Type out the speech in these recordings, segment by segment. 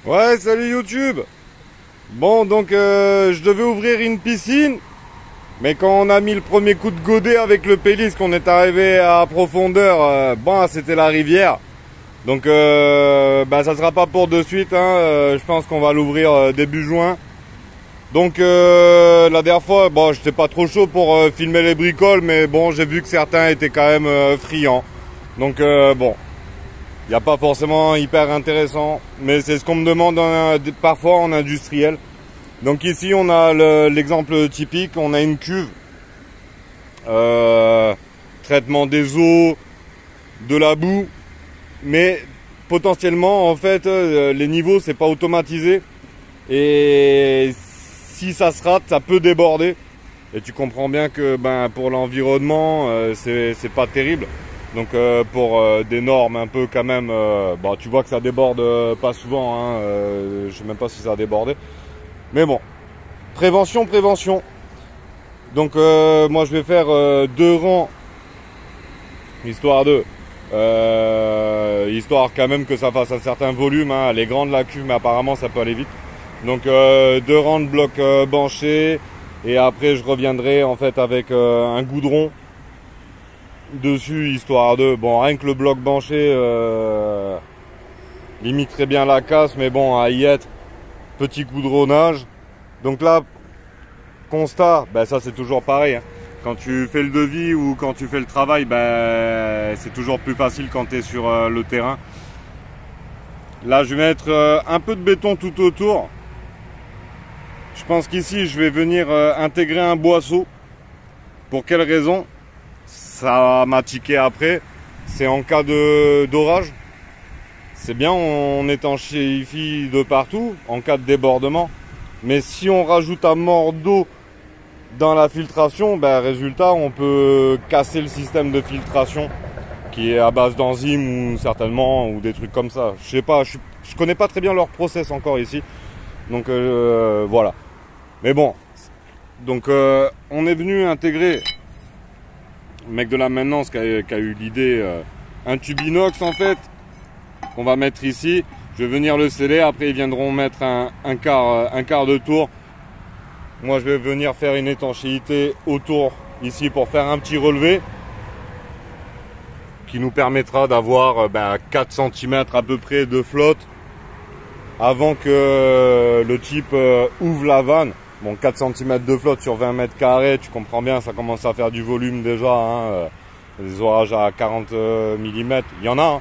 Ouais, salut YouTube. Bon, donc je devais ouvrir une piscine, mais quand on a mis le premier coup de godet avec le pélis, qu'on est arrivé à profondeur, bon, c'était la rivière. Donc ça sera pas pour de suite, hein, je pense qu'on va l'ouvrir début juin. Donc la dernière fois, bon, j'étais pas trop chaud pour filmer les bricoles, mais bon, j'ai vu que certains étaient quand même friands. Donc bon, il n'y a pas forcément hyper intéressant, mais c'est ce qu'on me demande parfois en industriel. Donc ici on a l'exemple typique, on a une cuve, traitement des eaux, de la boue, mais potentiellement en fait les niveaux c'est pas automatisé et si ça se rate ça peut déborder et tu comprends bien que pour l'environnement c'est pas terrible. Donc pour des normes un peu quand même, tu vois que ça déborde pas souvent, hein, je sais même pas si ça a débordé. Mais bon, prévention. Donc moi je vais faire 2 rangs, histoire quand même que ça fasse un certain volume, hein. Elle est grande la cuve mais apparemment ça peut aller vite. Donc 2 rangs de blocs banchés et après je reviendrai en fait avec un goudron dessus, histoire de, bon, rien que le bloc banché limite très bien la casse, mais bon, à y être, petit goudronnage. Donc là, constat, ça c'est toujours pareil, hein. Quand tu fais le devis ou quand tu fais le travail, c'est toujours plus facile quand tu es sur le terrain. Là je vais mettre un peu de béton tout autour. Je pense qu'ici je vais venir intégrer un boisseau. Pour quelle raison? Ça m'a tiqué après, c'est en cas d'orage. C'est bien, on étanchéifie de partout en cas de débordement. Mais si on rajoute un mort d'eau dans la filtration, résultat, on peut casser le système de filtration qui est à base d'enzymes ou certainement ou des trucs comme ça. Je sais pas, je connais pas très bien leur process encore ici. Donc voilà. Mais bon, donc on est venu intégrer, le mec de la maintenance qui a eu l'idée, un tube inox en fait, qu'on va mettre ici. Je vais venir le sceller, après ils viendront mettre un quart de tour. Moi je vais venir faire une étanchéité autour ici pour faire un petit relevé qui nous permettra d'avoir 4 cm à peu près de flotte avant que le type ouvre la vanne. Bon, 4 cm de flotte sur 20 mètres carrés, tu comprends bien, ça commence à faire du volume déjà, hein. Des orages à 40 mm, il y en a, hein.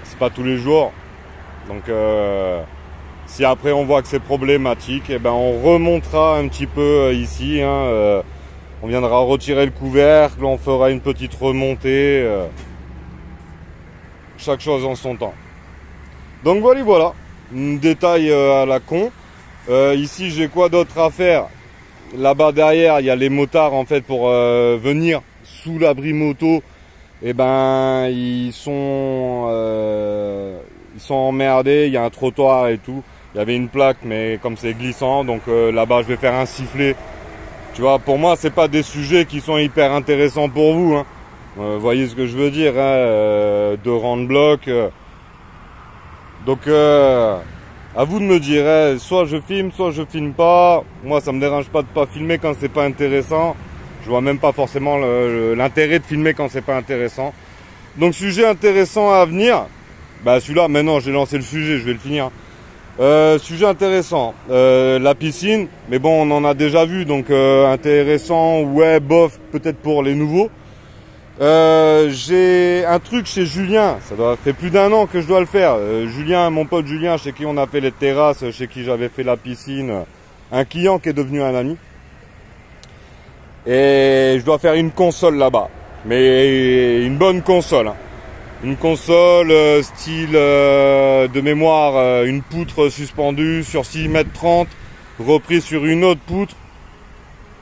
C'est pas tous les jours. Donc si après on voit que c'est problématique, on remontera un petit peu ici, hein. On viendra retirer le couvercle, on fera une petite remontée, chaque chose en son temps. Donc voilà, un détail à la con. Ici j'ai quoi d'autre à faire? Là-bas derrière il y a les motards en fait pour venir sous l'abri moto. Ils sont emmerdés, il y a un trottoir et tout. Il y avait une plaque mais comme c'est glissant, donc là-bas je vais faire un sifflet. Tu vois, pour moi c'est pas des sujets qui sont hyper intéressants pour vous, hein. Voyez ce que je veux dire, hein, 2 rangs de blocs. Donc à vous de me dire, soit je filme, soit je filme pas. Moi, ça me dérange pas de pas filmer quand c'est pas intéressant. Je vois même pas forcément l'intérêt de filmer quand c'est pas intéressant. Donc, sujet intéressant à venir. Celui-là, maintenant, j'ai lancé le sujet, je vais le finir. Sujet intéressant, la piscine. Mais bon, on en a déjà vu, donc intéressant, ouais, bof, peut-être pour les nouveaux. J'ai un truc chez Julien, ça fait plus d'1 an que je dois le faire. Julien, mon pote Julien, chez qui on a fait les terrasses, chez qui j'avais fait la piscine, un client qui est devenu un ami. Et je dois faire une console là-bas, mais une bonne console, hein. Une console style de mémoire, une poutre suspendue sur 6,30 m, reprise sur une autre poutre.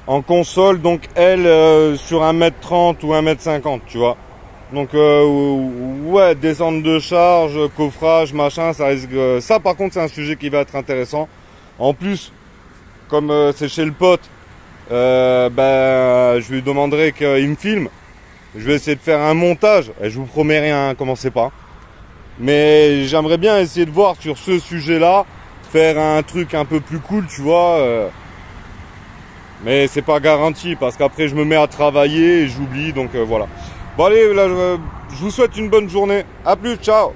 En console, donc elle sur 1,30 m ou 1,50 m, tu vois. Donc ouais, descente de charge, coffrage, machin, ça risque. Ça par contre c'est un sujet qui va être intéressant. En plus, comme c'est chez le pote, je lui demanderai qu'il me filme. Je vais essayer de faire un montage. Et je vous promets rien, hein, commencez pas. Mais j'aimerais bien essayer de voir sur ce sujet-là faire un truc un peu plus cool, tu vois. Mais c'est pas garanti parce qu'après je me mets à travailler et j'oublie, donc voilà. Bon allez, là, je vous souhaite une bonne journée. À plus, ciao.